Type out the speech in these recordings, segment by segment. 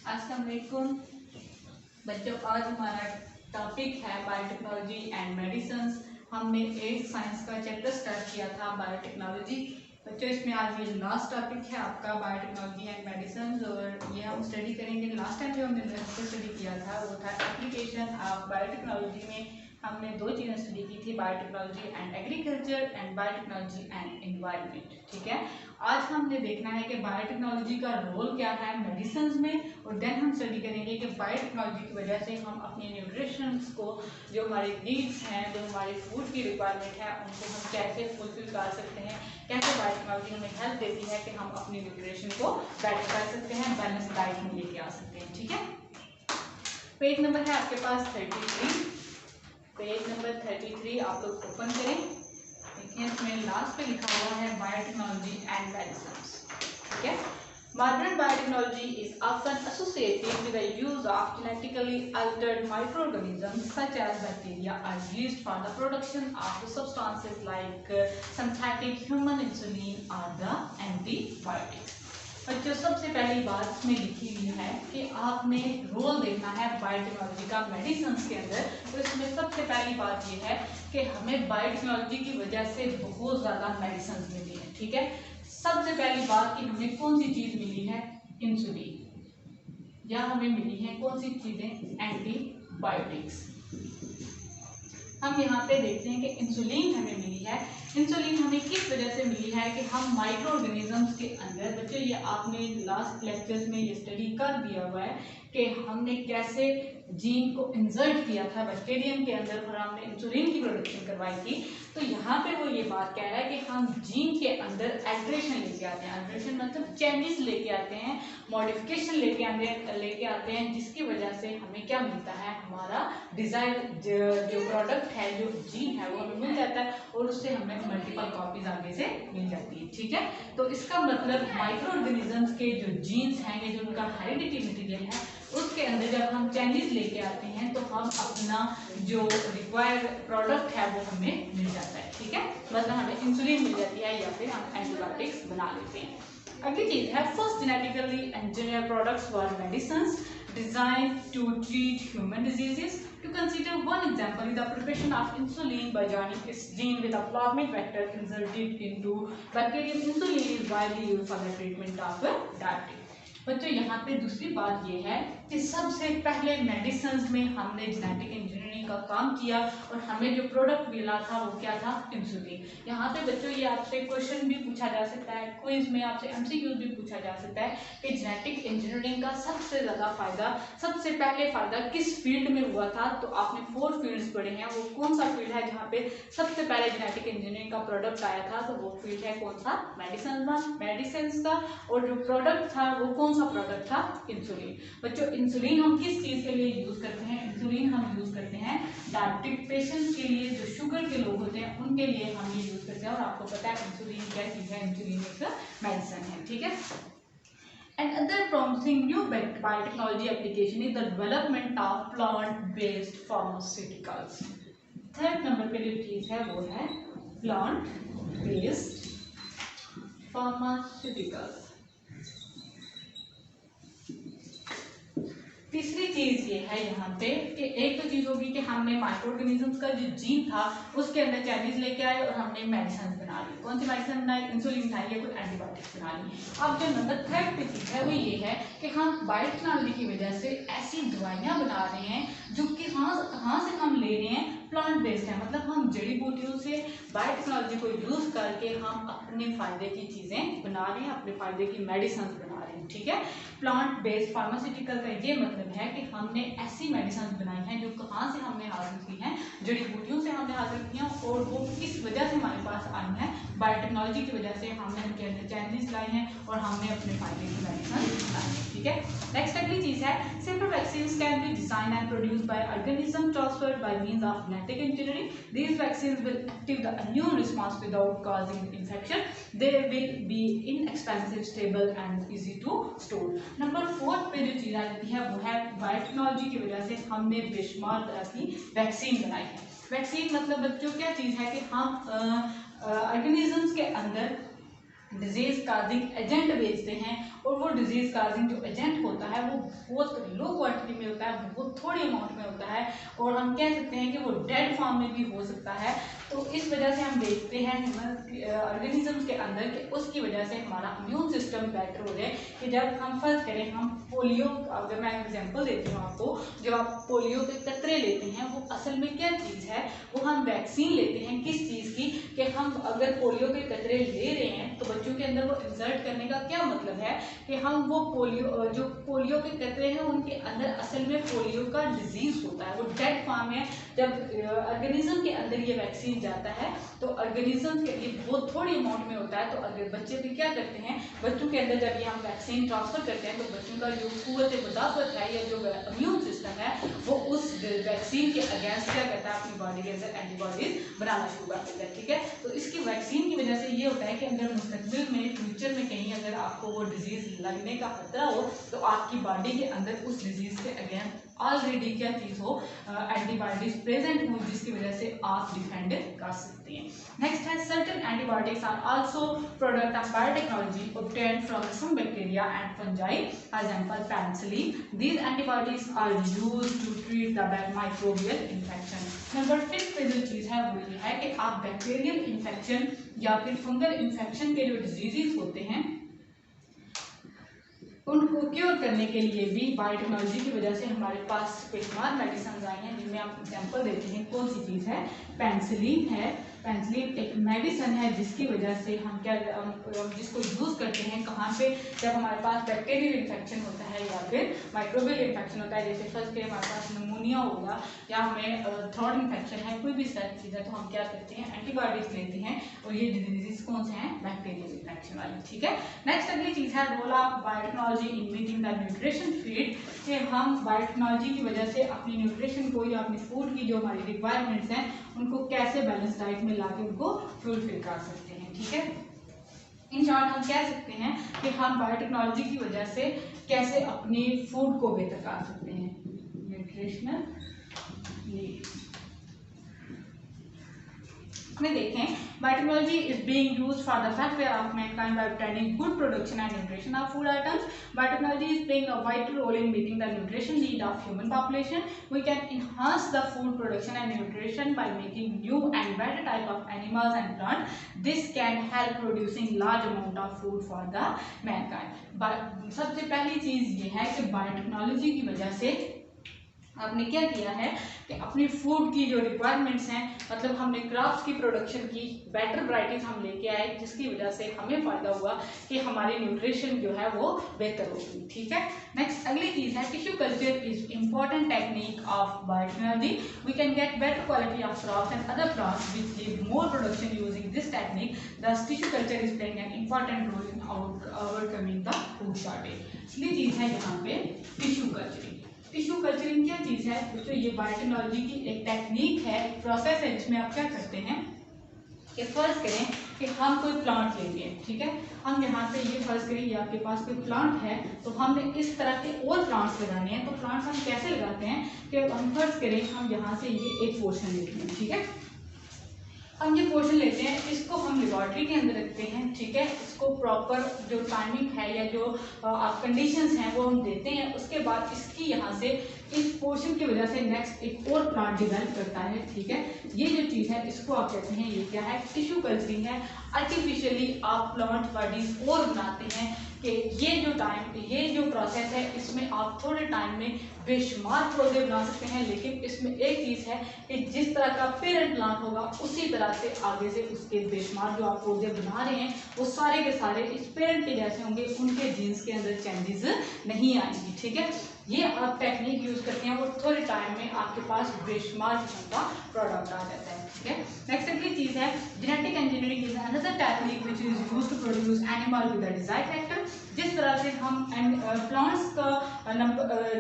अस्सलाम वालेकुम बच्चों, आज हमारा टॉपिक है बायोटेक्नोलॉजी एंड मेडिसिन्स। हमने 8th साइंस का चैप्टर स्टार्ट किया था बायोटेक्नोलॉजी। बच्चों, इसमें आज ये लास्ट टॉपिक है आपका बायोटेक्नोलॉजी एंड मेडिसिन्स, और ये हम स्टडी करेंगे। लास्ट टाइम जो हमने स्टडी किया था वो था एप्लीकेशन ऑफ बायोटेक्नोलॉजी में हमने दो चीज़ें स्टडी की थी, biotechnology and agriculture and biotechnology and environment. ठीक है, आज हमने देखना है कि बायोटेक्नोलॉजी का रोल क्या है मेडिसिन्स में, और देन हम स्टडी करेंगे कि बायोटेक्नोलॉजी की वजह से हम अपने न्यूट्रिशंस को, जो हमारे नीड्स हैं, जो हमारे फूड की रिक्वायरमेंट है, उनको हम कैसे फुलफिल कर सकते हैं, कैसे बायोटेक्नोलॉजी हमें हेल्प देती है कि हम अपनी न्यूट्रिशन को बेटर कर सकते हैं, बैलेंस डाइट में लेके आ सकते हैं। ठीक है, पेज नंबर है आपके पास 33। पेज नंबर 33 आप लोग ओपन करें। देखिए, इसमें लास्ट पे लिखा हुआ है बायोटेक्नोलॉजी एंड मेडिसिन्स। ठीक है, modern biotechnology is often associated with the use of genetically altered microorganisms such as bacteria are used for the production of the substances like synthetic human insulin or the antibiotics। बच्चों, सबसे पहली बात इसमें लिखी हुई है कि आपने रोल देखना है बायोटेक्नोलॉजी का मेडिसिन्स के अंदर। तो इसमें सबसे पहली बात यह है कि हमें बायोटेक्नोलॉजी की वजह से बहुत ज़्यादा मेडिसिन्स मिली है। ठीक है, सबसे पहली बात कि हमें कौन सी चीज़ मिली है, इंसुलिन, या हमें मिली है कौन सी चीज़ें, एंटीबायोटिक्स। हम यहाँ पे देखते हैं कि इंसुलिन हमें मिली है। इंसुलिन हमें किस वजह से मिली है कि हम माइक्रो ऑर्गेनिजम्स के अंदर, बच्चों ये आपने लास्ट लेक्चर्स में ये स्टडी कर दिया हुआ है कि हमने कैसे जीन को इंसर्ट किया था बैक्टीरियम के अंदर और हमने इंसुलिन की प्रोडक्शन करवाई थी। तो यहाँ पे वो ये बात कह रहा है कि हम जीन के अंदर एल्ट्रेशन लेके आते हैं। एल्ट्रेशन मतलब चेंजेस लेके आते हैं, मॉडिफिकेशन लेके आते हैं, जिसकी वजह से हमें क्या मिलता है, हमारा डिजायर जो प्रोडक्ट है, जो जीन है, वो हमें मिल जाता है और उससे हमें मल्टीपल कॉपीज आगे से मिल जाती है। ठीक है, तो इसका मतलब माइक्रो ऑर्गेनिजम्स के जो जीन्स हैं, ये जो उनका हेरिडिटी मटीरियल है, उसके अंदर जब हम चेंजेस लेके आते हैं तो हम अपना जो रिक्वायर्ड प्रोडक्ट है वो हमें मिल जाता है। ठीक है, मतलब हमें इंसुलिन मिल जाती है या फिर हम एंटीबायोटिक्स बना लेते हैं। अगली चीज है first genetically engineer products for medicines designed to treat human diseases. To consider one example is the preparation of insulin by joining its gene with a plasmid vector inserted into bacterium. Insulin is widely used for the treatment of diabetes. बच्चों, यहाँ पे दूसरी बात ये है कि सबसे पहले मेडिसिन्स में हमने जेनेटिक इंजीनियरिंग का काम किया और हमें जो प्रोडक्ट मिला था वो क्या था, इंसुलिन। यहाँ पे बच्चों ये आपसे क्वेश्चन भी पूछा जा सकता है, क्विज में आपसे एमसीक्यूज भी पूछा जा सकता है कि जेनेटिक इंजीनियरिंग का सबसे ज़्यादा फायदा, सबसे पहले फायदा किस फील्ड में हुआ था। तो आपने 4 फील्ड्स पढ़े हैं, वो कौन सा फील्ड है जहाँ पे सबसे पहले जेनेटिक इंजीनियरिंग का प्रोडक्ट आया था, तो वो फील्ड है कौन सा, मेडिसिन का। और जो प्रोडक्ट था वो कौन सा प्रोडक्ट था, इंसुलिन। बच्चों, इंसुलिन हम किस चीज के लिए यूज करते हैं, इंसुलिन हम यूज करते हैं डायबिटिक पेशेंट्स के लिए, जो शुगर के लोग होते हैं उनके लिए हम ये यूज करते हैं। और आपको पता है इंसुलिन क्या चीज है, इंसुलिन एक मेडिसिन है। ठीक है, another promising new biotechnology application is the development of plant-based pharmaceuticals. Third number पे जो चीज है वो है plant-based pharmaceuticals। तीसरी चीज ये है यहाँ पे कि एक तो चीज होगी कि हमने माइक्रो ऑर्गेनिजम्स का जो जीन था उसके अंदर चेंजेस लेके आए और हमने मेडिसिन बना ली। कौन सी मेडिसिन बनाई, इंसुलिन बनाई या कोई एंटीबायोटिक्स बना ली। अब जो नंबर थर्ड पे चीज है वो ये है कि हम बायोटेक्नोलॉजी की वजह से ऐसी दवाइयाँ बना रहे हैं जो कि कहाँ से हम ले रहे हैं, प्लांट बेस्ड है। मतलब हम जड़ी बूटियों से बायोटेक्नोलॉजी को यूज करके हम अपने फायदे की चीजें बना रहे हैं, अपने फायदे की मेडिसिन बना रहे हैं। ठीक है, प्लांट बेस्ड फार्मास्यूटिकल का ये मतलब है कि हमने ऐसी मेडिसिन बनाई हैं जो कहाँ से हमने हासिल की हैं, जड़ी बूटियों से हमने हासिल की हैं, और वो किस वजह से हमारे पास आई हैं, बायोटेक्नोलॉजी की वजह से हमने उनके अंदर चेंजेस लाए हैं और हमने अपने फायदे की मेडिसिन बनाई है। ठीक है, नेक्स्ट अगली चीज है simple vaccines can be design and produce by organism transferred by means of genetic engineering. These vaccines will activate the immune response without causing infection. They will be inexpensive, stable and easy to store. Number 4 पे जो चीज आ जाती है वो है biotechnology की वजह से हमने बेशुमार तरह की वैक्सीन बनाई है। वैक्सीन मतलब बच्चों क्या चीज है कि हम ऑर्गेनिजम्स के अंदर डिजीज काजिंग एजेंट भेजते हैं और वो डिजीज काजिंग जो एजेंट होता है वो बहुत लो क्वांटिटी में होता है, बहुत थोड़ी अमाउंट में होता है, और हम कह सकते हैं कि वो डेड फॉर्म में भी हो सकता है। तो इस वजह से हम देखते हैं ह्यूमन ऑर्गेनिज्म के अंदर कि उसकी वजह से हमारा इम्यून सिस्टम बेटर हो जाए। कि जब हम फर्स्ट करें, हम पोलियो, अगर मैं एग्जांपल देती हूँ आपको, जब आप पोलियो के कतरे लेते हैं वो असल में क्या चीज़ है, वो हम वैक्सीन लेते हैं किस चीज़ की, कि हम अगर पोलियो के कतरे ले रहे हैं तो बच्चों के अंदर वो इंसर्ट करने का क्या मतलब है कि हम वो पोलियो, जो पोलियो के कतरे हैं उनके अंदर असल में पोलियो का डिजीज होता है, वो डेड फॉर्म है। जब ऑर्गेनिज्म के अंदर ये वैक्सीन जाता है तो ऑर्गेनिज्म के लिए बहुत थोड़ी अमाउंट में होता है, तो अगर बच्चे भी क्या करते हैं, बच्चों के अंदर जब ये हम वैक्सीन ट्रांसफर करते हैं तो बच्चों का जो कुव्वत मुदाफ़त है या जो इम्यून सिस्टम है वो उस वैक्सीन के अगेंस्ट क्या करता है, अपनी बॉडी के अंदर एंटीबॉडीज बनाना शुरू कर देता है। ठीक है, तो इसकी वैक्सीन की वजह से ये होता है कि अगर मुस्तकबिल में, फ्यूचर में कहीं अगर आपको वो डिजीज़ लगने का खतरा हो तो आपकी बॉडी के अंदर उस डिजीज़ के अगेंस्ट ऑलरेडी क्या चीज़ हो, एंटीबॉडीज प्रेजेंट हो, जिसकी वजह से आप डिफेंड कर सकते हैं। नेक्स्ट है certain antibiotics are also product of biotechnology obtained from some bacteria and fungi, example penicillin. These antibiotics are used to treat the microbial infection. Number 5 पे जो चीज़ है वो ये है कि आप बैक्टीरियल इन्फेक्शन या फिर फंगल इन्फेक्शन के जो डिजीजेस होते हैं उनको क्योर करने के लिए भी बायोटेक्नोलॉजी की वजह से हमारे पास बेशुमार मेडिसिन आई हैं, जिनमें आप एग्जांपल देते हैं। कौन सी चीज़ है, पेनिसिलिन है। पेनिसिलिन एक मेडिसिन है जिसकी वजह से हम क्या, जिसको यूज़ करते हैं कहाँ पे, जब हमारे पास बैक्टीरियल इन्फेक्शन होता है या फिर माइक्रोबियल इन्फेक्शन होता है। जैसे फर्स्ट के हमारे पास निमोनिया होगा या हमें थ्रोट इन्फेक्शन है, कोई भी सारी चीज़ है, तो हम क्या करते हैं, एंटीबायोटिक्स लेते हैं, और ये डिजीज कौन से हैं, बैक्टीरियल इन्फेक्शन वाली। ठीक है, नेक्स्ट अगली चीज़ है role of biotechnology in meeting the nutrition feed, कि हम बायोटेक्नोलॉजी की वजह से अपनी न्यूट्रिशन को या अपनी फूड की जो हमारी रिक्वायरमेंट्स हैं उनको कैसे बैलेंस डाइट में लाके उनको फुलफिल कर सकते हैं। ठीक है, इन शॉर्ट हम कह सकते हैं कि हम बायोटेक्नोलॉजी की वजह से कैसे अपनी फूड को बेहतर कर सकते हैं। न्यूट्रिशनल नीड्स में देखें, biotechnology is being used for the welfare of mankind by obtaining good production and nutrition of food items. Biotechnology is playing a vital role in meeting the nutrition need of human population. We can enhance the food production and nutrition by making new and better type of animals and plants. This can help producing large amount of food for the mankind. सबसे पहली चीज़ ये है कि biotechnology की वजह से आपने क्या किया है कि अपनी फूड की जो रिक्वायरमेंट्स हैं, मतलब हमने क्रॉप्स की प्रोडक्शन की बेटर वैराइटीज हम लेके आए, जिसकी वजह से हमें फ़ायदा हुआ कि हमारी न्यूट्रिशन जो है वो बेहतर होगी। ठीक है, नेक्स्ट अगली चीज़ है tissue culture is important technique of biotechnology. We can get better quality of crops and other plants which give more production using this technique. Thus tissue culture is playing an important role in overcoming the food shortage. अगली चीज़ है यहाँ पे tissue culturing. Tissue culturing क्या चीज़ है, तो ये biotechnology की एक टेक्निक है, एक प्रोसेस है, जिसमें आप क्या करते हैं कि फर्ज करें कि हम कोई प्लांट लेंगे. ठीक है, हम यहाँ से ये फर्ज करें ये आपके पास कोई प्लांट है, तो हमने इस तरह के और प्लांट्स लगाने हैं. तो प्लांट्स हम कैसे लगाते हैं कि हम फर्ज करें हम यहाँ से ये एक पोर्शन लेते हैं. ठीक है, हम ये पोर्शन लेते हैं, इसको हम लेबॉर्ट्री के अंदर रखते हैं. ठीक है, इसको प्रॉपर जो टाइमिंग है या जो कंडीशंस हैं वो हम देते हैं. उसके बाद इसकी यहाँ से इस पोर्शन की वजह से नेक्स्ट एक और प्लांट डिवेल्प करता है. ठीक है, ये जो चीज़ है इसको आप कहते हैं, ये क्या है, टिश्यू कल्चरिंग है. आर्टिफिशियली आप प्लांट बॉडीज और बनाते हैं कि ये जो प्रोसेस है इसमें आप थोड़े टाइम में बेशुमार पौधे बना सकते हैं. लेकिन इसमें एक चीज़ है कि जिस तरह का पेरेंट प्लांट होगा उसी तरह से आगे से उसके बेशुमार जो आप पौधे बना रहे हैं वो सारे के सारे इस पेरेंट के जैसे होंगे, उनके जीन्स के अंदर चेंजेस नहीं आएंगी. ठीक है, ये आप टेक्निक यूज़ करते हैं और थोड़े टाइम में आपके पास बेशुमार किस्म का प्रोडक्ट आ जाता है. ठीक है, नेक्स्ट अगली चीज़ है genetic engineering is another technique which is used to produce animal with the desired factor. जिस तरह से हम प्लांट्स का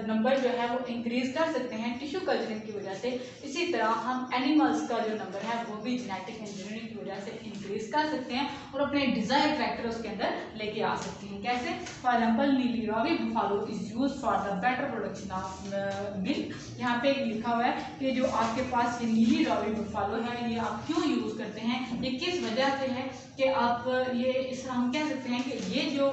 नंबर जो है वो इंक्रीज कर सकते हैं टिश्यू कल्चरिंग की वजह से, इसी तरह हम एनिमल्स का जो नंबर है वो भी जेनेटिक इंजीनियरिंग की वजह से इंक्रीज कर सकते हैं और अपने डिजायर्ड फैक्टर उसके अंदर लेके आ सकते हैं. कैसे, for example Nilgiri Buffalo is used for the better production of milk. यहाँ पे लिखा हुआ है कि जो आपके पास ये नीली रावी बुफालो है ये आप क्यों यूज़ करते हैं, ये किस वजह से है कि आप ये इस हम कह सकते हैं कि ये जो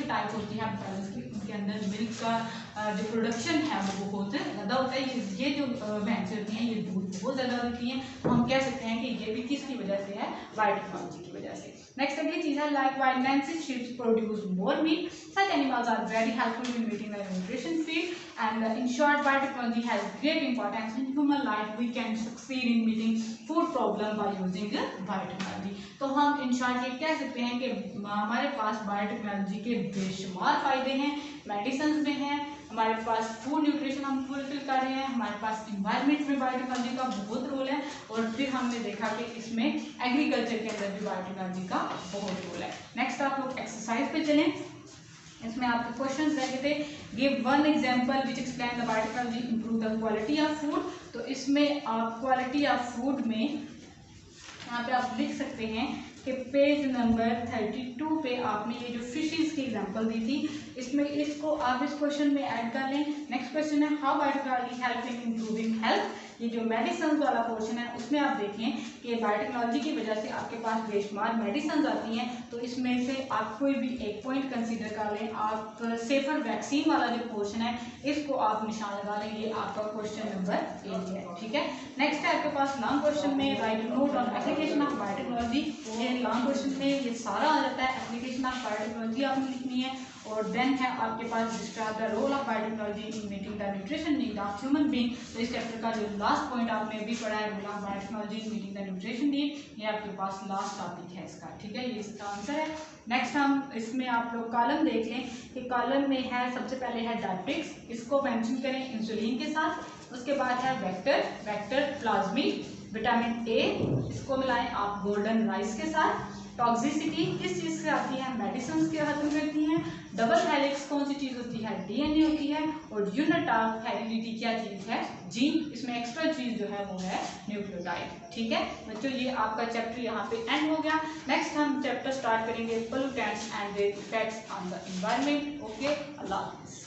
टाइप होती है बैलेंस की उनके अंदर मिल्क का जो प्रोडक्शन है वो बहुत ज़्यादा होता है। ये जो भैंसें होती हैं ये दूध बहुत ज़्यादा देती हैं, तो हम कह सकते हैं कि ये भी किसकी वजह से है, बायोटेक्नोलॉजी की वजह से। नेक्स्ट अगली चीज़ है like wild Nancy sheep produce more meat. Such animals are very helpful in meeting the nutrition feed, and in short, biotechnology has great importance in human life. We can succeed in meeting food problem by using biotechnology. तो हम in short ये कह सकते हैं कि हमारे पास biotechnology के बेशुमार फायदे हैं, मेडिसिन में हैं, हमारे पास फूड न्यूट्रिशन हम फुलफिल कर रहे हैं, हमारे पास इन्वायरमेंट में बायोटेक्नोलॉजी का बहुत रोल है, और फिर हमने देखा कि इसमें एग्रीकल्चर के अंदर भी बायोटेक्नोलॉजी का बहुत रोल है। नेक्स्ट आप लोग एक्सरसाइज पे चलें। इसमें आपके क्वेश्चंस रखे थे, give one example which explain the biotechnology improve the quality of food. तो इसमें आप क्वालिटी ऑफ फूड में यहाँ पे आप लिख सकते हैं कि पेज नंबर 32 पे आपने ये जो फिशेस की एग्जांपल दी थी, इसमें इसको आप इस क्वेश्चन में ऐड कर लें। नेक्स्ट क्वेश्चन है how biotechnology help in improving health. ये जो मेडिसिन वाला पोर्शन है उसमें आप देखें कि बायोटेक्नोलॉजी की वजह से आपके पास बेशुमार मेडिसिन आती हैं, तो इसमें से आप कोई भी एक पॉइंट कंसीडर कर लें। आप सेफर वैक्सीन वाला जो पोर्शन है इसको आप निशान लगा लें, ये आपका क्वेश्चन नंबर 1 है, ठीक है। नेक्स्ट है आपके पास लॉन्ग क्वेश्चन में right note on application of biotechnology. ये लॉन्ग क्वेश्चन में ये सारा आ जाता है, एप्लीकेशन ऑफ बायोटेक्नोलॉजी आपने लिखनी है। और देन है आपके पास describe the role of biotechnology in meeting the nutrition need of human being. तो इस चैप्टर का जो लास्ट पॉइंट आपने अभी पढ़ा है role of biotechnology in meeting the nutrition need, ये आपके पास लास्ट टॉपिक है इसका, ठीक है, ये इसका आंसर है। नेक्स्ट हम इसमें आप लोग कॉलम देख लें कि कॉलम में है सबसे पहले है डायट्रिक्स, इसको मेंशन करें इंसुलिन के साथ। उसके बाद है वेक्टर प्लाज्मिड, विटामिन ए इसको मिलाएं आप गोल्डन राइस के साथ। टॉक्सिसिटी किस चीज़ से आती है, मेडिसिन के खत्म करती हैं। डबल हेलिक्स कौन सी चीज़ होती है, डीएनए होती है। और यूनिट ऑफ हेरिडिटी क्या चीज़ है, जीन। इसमें एक्स्ट्रा चीज़ जो है वो है न्यूक्लियोटाइड, ठीक है बच्चों। ये आपका चैप्टर यहाँ पे एंड हो गया। नेक्स्ट हम चैप्टर स्टार्ट करेंगे pollutants and their effects on the environment. Okay, अल्लाह हाफिज़।